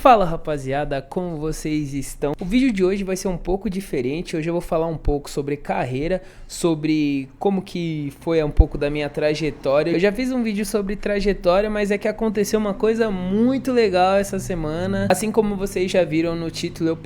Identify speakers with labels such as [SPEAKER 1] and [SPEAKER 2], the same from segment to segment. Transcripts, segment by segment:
[SPEAKER 1] Fala rapaziada, como vocês estão? O vídeo de hoje vai ser um pouco diferente. Hoje eu vou falar um pouco sobre carreira, sobre como que foi um pouco da minha trajetória. Eu já fiz um vídeo sobre trajetória, mas é que aconteceu uma coisa muito legal essa semana. Assim como vocês já viram no título, eu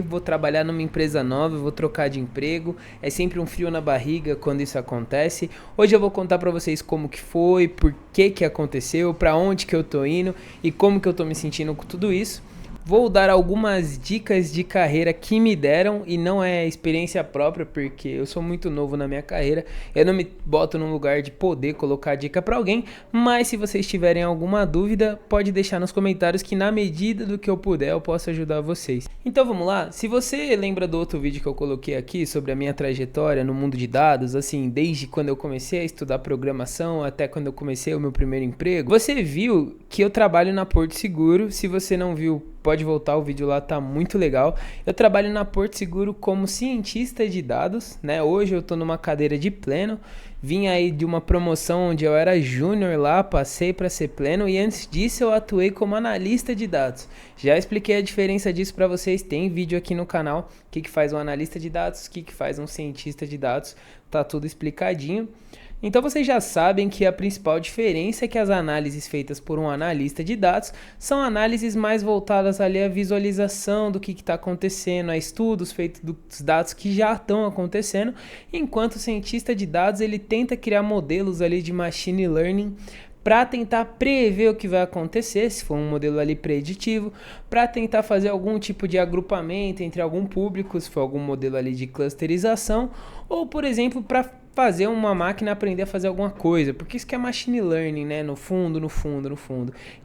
[SPEAKER 1] vou trabalhar numa empresa nova, vou trocar de emprego. É sempre um frio na barriga quando isso acontece. Hoje eu vou contar pra vocês como que foi, por que aconteceu, pra onde que eu tô indo e como que eu tô me sentindo com tudo isso. Vou dar algumas dicas de carreira que me deram e não é experiência própria, porque eu sou muito novo na minha carreira. Eu não me boto num lugar de poder colocar dica para alguém, mas se vocês tiverem alguma dúvida, pode deixar nos comentários que na medida do que eu puder eu posso ajudar vocês. Então vamos lá, se você lembra do outro vídeo que eu coloquei aqui sobre a minha trajetória no mundo de dados, assim, desde quando eu comecei a estudar programação até quando eu comecei o meu primeiro emprego, você viu que eu trabalho na Porto Seguro. Se você não viu, pode voltar, o vídeo lá tá muito legal. Eu trabalho na Porto Seguro como cientista de dados, né? Hoje eu tô numa cadeira de pleno. Vim aí de uma promoção onde eu era júnior lá, passei para ser pleno e antes disso eu atuei como analista de dados. Já expliquei a diferença disso para vocês, tem vídeo aqui no canal, o que faz um analista de dados, o que faz um cientista de dados, tá tudo explicadinho. Então vocês já sabem que a principal diferença é que as análises feitas por um analista de dados são análises mais voltadas ali à visualização do que está acontecendo, a estudos feitos dos dados que já estão acontecendo, enquanto o cientista de dados ele tenta criar modelos ali de machine learning para tentar prever o que vai acontecer, se for um modelo ali preditivo, para tentar fazer algum tipo de agrupamento entre algum público, se for algum modelo ali de clusterização, ou por exemplo, para fazer uma máquina aprender a fazer alguma coisa, porque isso que é machine learning, né, no fundo,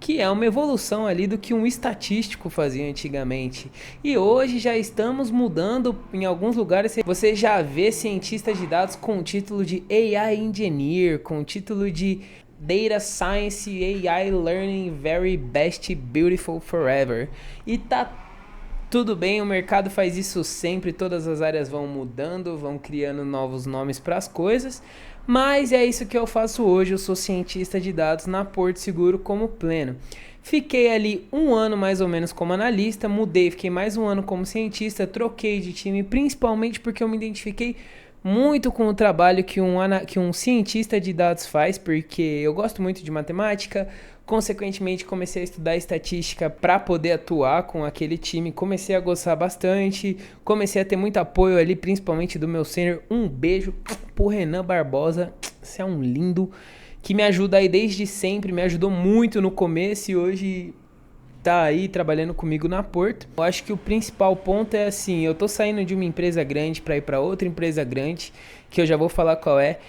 [SPEAKER 1] que é uma evolução ali do que um estatístico fazia antigamente. E hoje já estamos mudando em alguns lugares, você já vê cientistas de dados com o título de AI Engineer, com o título de Data Science AI Learning Very Best Beautiful Forever. E tá tudo bem, o mercado faz isso sempre, todas as áreas vão mudando, vão criando novos nomes para as coisas, mas é isso que eu faço hoje. Eu sou cientista de dados na Porto Seguro como pleno. Fiquei ali um ano mais ou menos como analista, mudei, fiquei mais um ano como cientista, troquei de time principalmente porque eu me identifiquei muito com o trabalho que um cientista de dados faz, porque eu gosto muito de matemática. Consequentemente, comecei a estudar estatística para poder atuar com aquele time. Comecei a gostar bastante, comecei a ter muito apoio ali, principalmente do meu sênior. Um beijo pro Renan Barbosa, você é um lindo, que me ajuda aí desde sempre, me ajudou muito no começo e hoje tá aí trabalhando comigo na Porto. Eu acho que o principal ponto é assim, eu tô saindo de uma empresa grande para ir para outra empresa grande, que eu já vou falar qual é.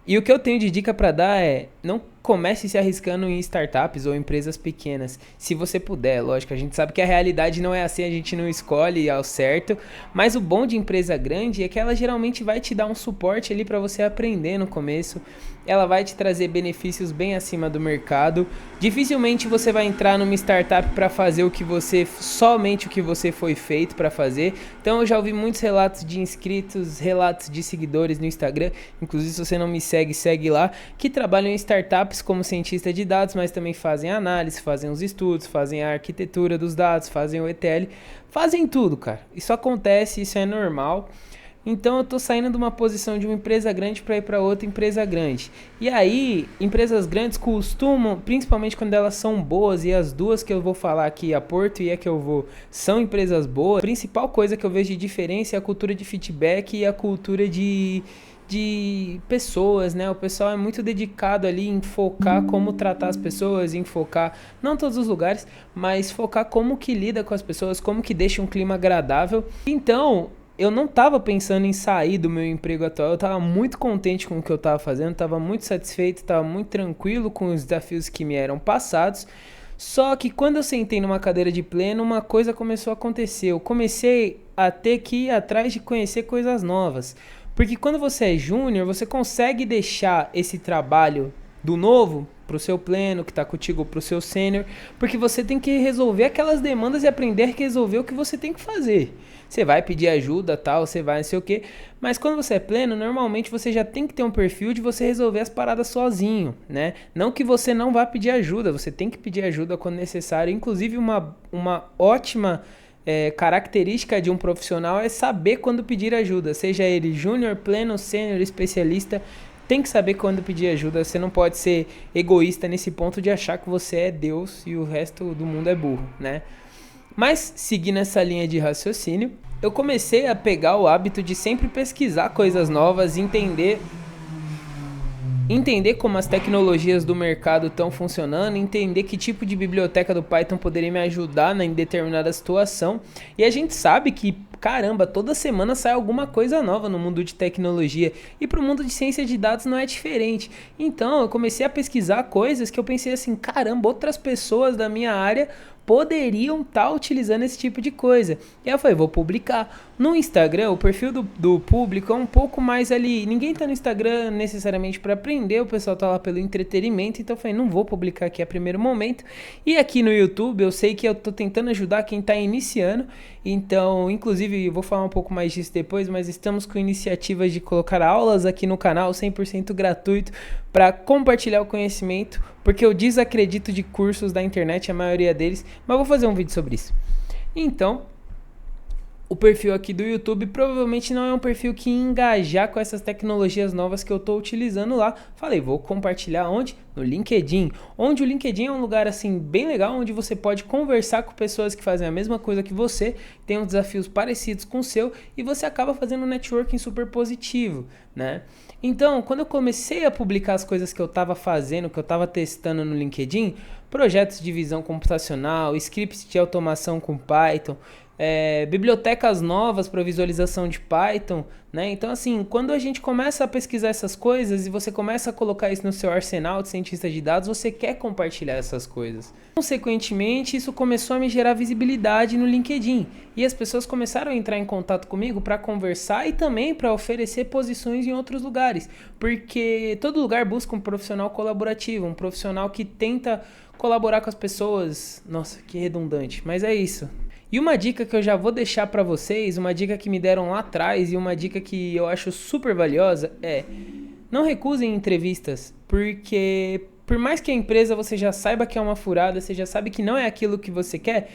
[SPEAKER 1] E o que eu tenho de dica para dar é, não comece se arriscando em startups ou empresas pequenas, se você puder, lógico, a gente sabe que a realidade não é assim, a gente não escolhe ao certo, mas o bom de empresa grande é que ela geralmente vai te dar um suporte ali para você aprender no começo, ela vai te trazer benefícios bem acima do mercado. Dificilmente você vai entrar numa startup para fazer somente o que você foi feito para fazer. Então eu já ouvi muitos relatos de inscritos, relatos de seguidores no Instagram, inclusive se você não me segue, segue lá, que trabalham em startups como cientista de dados, mas também fazem análise, fazem os estudos, fazem a arquitetura dos dados, fazem o ETL, fazem tudo, cara. Isso acontece, isso é normal. Então eu tô saindo de uma posição de uma empresa grande para ir para outra empresa grande. E aí, empresas grandes costumam, principalmente quando elas são boas, e as duas que eu vou falar aqui, a Porto e a que eu vou, são empresas boas. A principal coisa que eu vejo de diferença é a cultura de feedback e a cultura de pessoas, né? O pessoal é muito dedicado ali em focar como tratar as pessoas, em focar, não todos os lugares, mas focar como que lida com as pessoas, como que deixa um clima agradável. Então, eu não estava pensando em sair do meu emprego atual, eu estava muito contente com o que eu estava fazendo, estava muito satisfeito, estava muito tranquilo com os desafios que me eram passados. Só que quando eu sentei numa cadeira de pleno, uma coisa começou a acontecer. Eu comecei a ter que ir atrás de conhecer coisas novas. Porque quando você é júnior, você consegue deixar esse trabalho do novo pro seu pleno, que tá contigo pro seu sênior, porque você tem que resolver aquelas demandas e aprender a resolver o que você tem que fazer. Você vai pedir ajuda, tal, você vai não sei o quê, mas quando você é pleno, normalmente você já tem que ter um perfil de você resolver as paradas sozinho, né? Não que você não vá pedir ajuda, você tem que pedir ajuda quando necessário. Inclusive, uma ótima característica de um profissional é saber quando pedir ajuda, seja ele júnior, pleno, sênior, especialista, tem que saber quando pedir ajuda. Você não pode ser egoísta nesse ponto de achar que você é Deus e o resto do mundo é burro, né? Mas, seguindo essa linha de raciocínio, eu comecei a pegar o hábito de sempre pesquisar coisas novas, entender como as tecnologias do mercado estão funcionando, entender que tipo de biblioteca do Python poderia me ajudar em determinada situação. E a gente sabe que, caramba, toda semana sai alguma coisa nova no mundo de tecnologia, e para o mundo de ciência de dados não é diferente. Então eu comecei a pesquisar coisas que eu pensei assim, caramba, outras pessoas da minha área poderiam estar utilizando esse tipo de coisa. E aí eu falei, vou publicar. No Instagram, o perfil do público é um pouco mais ali. Ninguém tá no Instagram necessariamente para aprender, o pessoal tá lá pelo entretenimento. Então eu falei, não vou publicar aqui a primeiro momento. E aqui no YouTube, eu sei que eu tô tentando ajudar quem tá iniciando. Então, inclusive, eu vou falar um pouco mais disso depois, mas estamos com iniciativas de colocar aulas aqui no canal 100% gratuito para compartilhar o conhecimento, porque eu desacredito de cursos da internet, a maioria deles, mas vou fazer um vídeo sobre isso. Então, o perfil aqui do YouTube provavelmente não é um perfil que engajar com essas tecnologias novas que eu estou utilizando lá. Falei, vou compartilhar onde? No LinkedIn. Onde o LinkedIn é um lugar assim bem legal, onde você pode conversar com pessoas que fazem a mesma coisa que você, tem uns desafios parecidos com o seu e você acaba fazendo um networking super positivo, né? Então, quando eu comecei a publicar as coisas que eu estava fazendo, que eu estava testando no LinkedIn, projetos de visão computacional, scripts de automação com Python, bibliotecas novas para visualização de Python, né? Então, assim, quando a gente começa a pesquisar essas coisas e você começa a colocar isso no seu arsenal de cientista de dados, você quer compartilhar essas coisas. Consequentemente, isso começou a me gerar visibilidade no LinkedIn e as pessoas começaram a entrar em contato comigo para conversar e também para oferecer posições em outros lugares, porque todo lugar busca um profissional colaborativo, um profissional que tenta colaborar com as pessoas. Nossa, que redundante, mas é isso. E uma dica que eu já vou deixar para vocês, uma dica que me deram lá atrás e uma dica que eu acho super valiosa é: não recusem entrevistas, porque por mais que a empresa você já saiba que é uma furada, você já sabe que não é aquilo que você quer,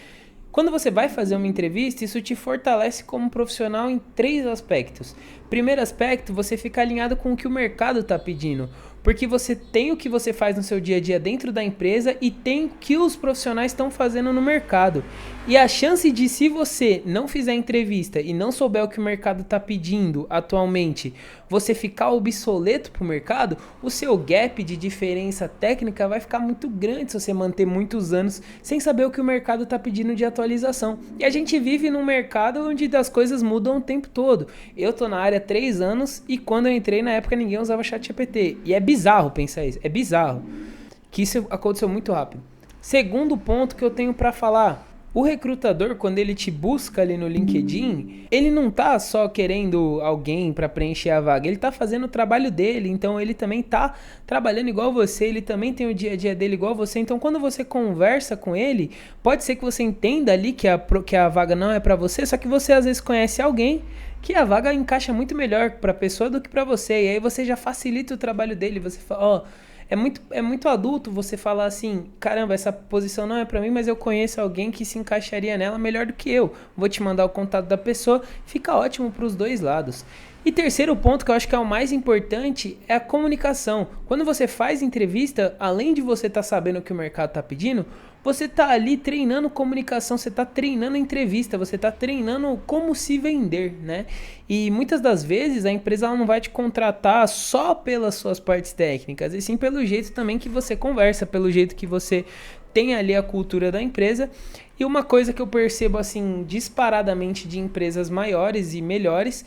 [SPEAKER 1] quando você vai fazer uma entrevista, isso te fortalece como profissional em 3 aspectos. Primeiro aspecto, você fica alinhado com o que o mercado está pedindo, porque você tem o que você faz no seu dia a dia dentro da empresa e tem o que os profissionais estão fazendo no mercado. E a chance de, se você não fizer entrevista e não souber o que o mercado está pedindo atualmente, você ficar obsoleto para o mercado, o seu gap de diferença técnica vai ficar muito grande se você manter muitos anos sem saber o que o mercado está pedindo de atualização. E a gente vive num mercado onde as coisas mudam o tempo todo. Eu tô na área há 3 anos e quando eu entrei na época ninguém usava ChatGPT. E é bizarro pensar isso, é bizarro. Que isso aconteceu muito rápido. Segundo ponto que eu tenho para falar: o recrutador, quando ele te busca ali no LinkedIn, ele não tá só querendo alguém para preencher a vaga, ele tá fazendo o trabalho dele, então ele também tá trabalhando igual você, ele também tem o dia a dia dele igual você. Então quando você conversa com ele, pode ser que você entenda ali que a vaga não é para você, só que você às vezes conhece alguém que a vaga encaixa muito melhor para a pessoa do que para você, e aí você já facilita o trabalho dele. Você fala, ó, é muito adulto você falar assim: caramba, essa posição não é pra mim, mas eu conheço alguém que se encaixaria nela melhor do que eu. Vou te mandar o contato da pessoa. Fica ótimo pros 2 lados. E terceiro ponto, que eu acho que é o mais importante, é a comunicação. Quando você faz entrevista, além de você estar sabendo o que o mercado está pedindo, você está ali treinando comunicação, você está treinando entrevista, você está treinando como se vender, né? E muitas das vezes a empresa ela não vai te contratar só pelas suas partes técnicas, e sim pelo jeito também que você conversa, pelo jeito que você tem ali a cultura da empresa. E uma coisa que eu percebo assim disparadamente de empresas maiores e melhores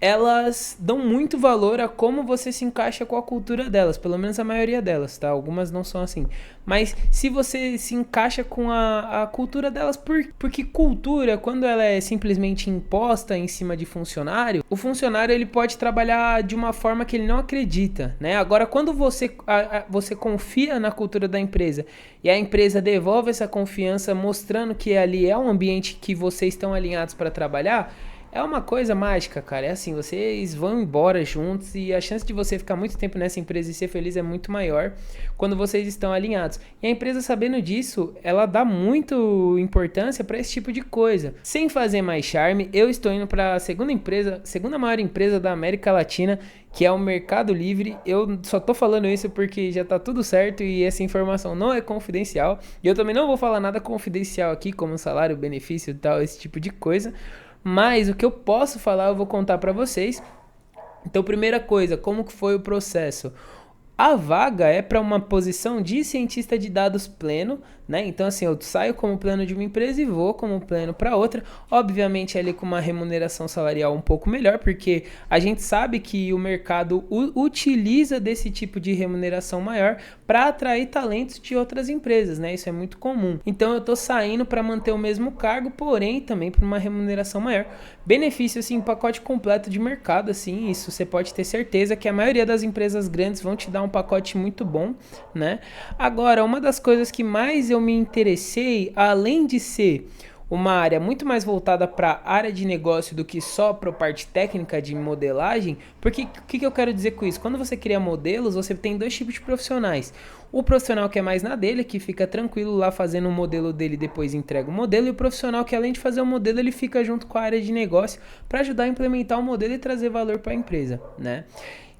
[SPEAKER 1] elas dão muito valor a como você se encaixa com a cultura delas, pelo menos a maioria delas, tá? Algumas não são assim. Mas se você se encaixa com a cultura delas, porque cultura, quando ela é simplesmente imposta em cima de funcionário, o funcionário ele pode trabalhar de uma forma que ele não acredita, né? Agora, quando você confia na cultura da empresa e a empresa devolve essa confiança mostrando que ali é um ambiente que vocês estão alinhados para trabalhar, é uma coisa mágica, cara. É assim, vocês vão embora juntos e a chance de você ficar muito tempo nessa empresa e ser feliz é muito maior quando vocês estão alinhados. E a empresa, sabendo disso, ela dá muito importância para esse tipo de coisa. Sem fazer mais charme, eu estou indo para a segunda maior empresa da América Latina, que é o Mercado Livre. Eu só tô falando isso porque já tá tudo certo e essa informação não é confidencial. E eu também não vou falar nada confidencial aqui, como salário, benefício e tal, esse tipo de coisa. Mas o que eu posso falar, eu vou contar para vocês. Então, primeira coisa, como que foi o processo? A vaga é para uma posição de cientista de dados pleno, né? Então, assim, eu saio como pleno de uma empresa e vou como pleno para outra. Obviamente, ali com uma remuneração salarial um pouco melhor, porque a gente sabe que o mercado utiliza desse tipo de remuneração maior para atrair talentos de outras empresas, né? Isso é muito comum. Então, eu tô saindo para manter o mesmo cargo, porém também por uma remuneração maior. Benefício, assim, pacote completo de mercado, assim, isso você pode ter certeza que a maioria das empresas grandes vão te dar um pacote muito bom, né? Agora, uma das coisas que mais eu me interessei, além de ser uma área muito mais voltada para a área de negócio do que só para a parte técnica de modelagem, porque o que eu quero dizer com isso? Quando você cria modelos, você tem dois tipos de profissionais. O profissional que é mais na dele, que fica tranquilo lá fazendo o modelo dele e depois entrega o modelo, e o profissional que além de fazer o modelo, ele fica junto com a área de negócio para ajudar a implementar o modelo e trazer valor para a empresa, né?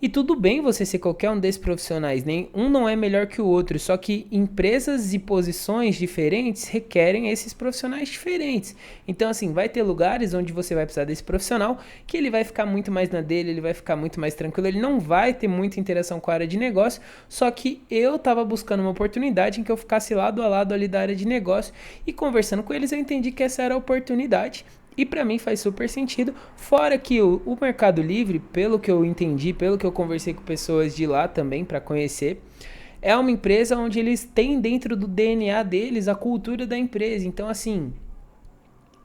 [SPEAKER 1] E tudo bem você ser qualquer um desses profissionais, nem um não é melhor que o outro, só que empresas e posições diferentes requerem esses profissionais diferentes. Então, assim, vai ter lugares onde você vai precisar desse profissional que ele vai ficar muito mais na dele, ele vai ficar muito mais tranquilo, ele não vai ter muita interação com a área de negócio, só que eu estava buscando uma oportunidade em que eu ficasse lado a lado ali da área de negócio e conversando com eles eu entendi que essa era a oportunidade. E para mim faz super sentido, fora que o Mercado Livre, pelo que eu entendi, pelo que eu conversei com pessoas de lá também para conhecer, é uma empresa onde eles têm dentro do DNA deles a cultura da empresa. Então, assim,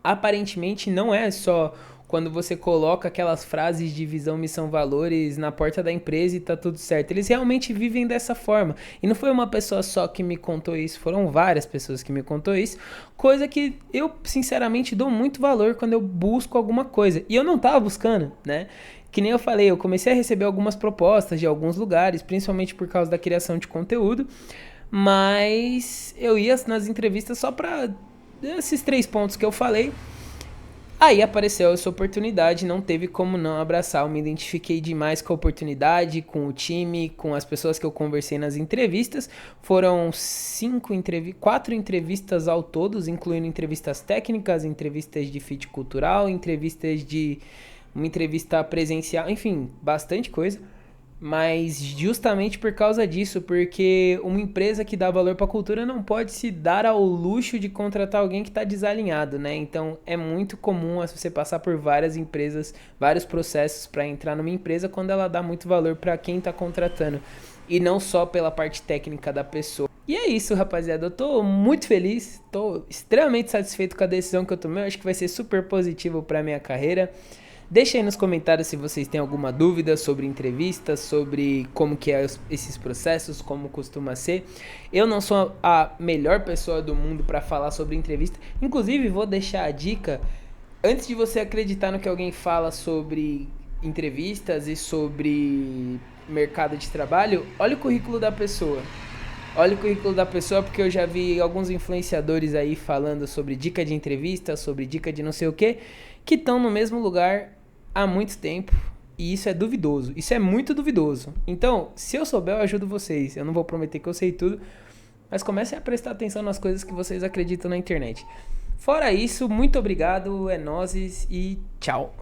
[SPEAKER 1] aparentemente não é só quando você coloca aquelas frases de visão, missão, valores na porta da empresa e tá tudo certo. Eles realmente vivem dessa forma. E não foi uma pessoa só que me contou isso, foram várias pessoas que me contou isso. Coisa que eu, sinceramente, dou muito valor quando eu busco alguma coisa. E eu não tava buscando, né? Que nem eu falei, eu comecei a receber algumas propostas de alguns lugares, principalmente por causa da criação de conteúdo. Mas eu ia nas entrevistas só pra esses 3 pontos que eu falei. Aí apareceu essa oportunidade, não teve como não abraçar, eu me identifiquei demais com a oportunidade, com o time, com as pessoas que eu conversei nas entrevistas. Foram 4 entrevistas ao todo, incluindo entrevistas técnicas, entrevistas de fit cultural, uma entrevista presencial, enfim, bastante coisa. Mas justamente por causa disso, porque uma empresa que dá valor para a cultura não pode se dar ao luxo de contratar alguém que está desalinhado, né? Então é muito comum você passar por várias empresas, vários processos para entrar numa empresa quando ela dá muito valor para quem está contratando e não só pela parte técnica da pessoa. E é isso, rapaziada. Eu tô muito feliz, tô extremamente satisfeito com a decisão que eu tomei. Eu acho que vai ser super positivo para minha carreira. Deixa aí nos comentários se vocês têm alguma dúvida sobre entrevistas, sobre como que é esses processos, como costuma ser. Eu não sou a melhor pessoa do mundo para falar sobre entrevista. Inclusive, vou deixar a dica, antes de você acreditar no que alguém fala sobre entrevistas e sobre mercado de trabalho, olha o currículo da pessoa. Olha o currículo da pessoa, porque eu já vi alguns influenciadores aí falando sobre dica de entrevista, sobre dica de não sei o que estão no mesmo lugar há muito tempo. E isso é duvidoso. Isso é muito duvidoso. Então, se eu souber, eu ajudo vocês. Eu não vou prometer que eu sei tudo, mas comecem a prestar atenção nas coisas que vocês acreditam na internet. Fora isso, muito obrigado, é nóis e tchau.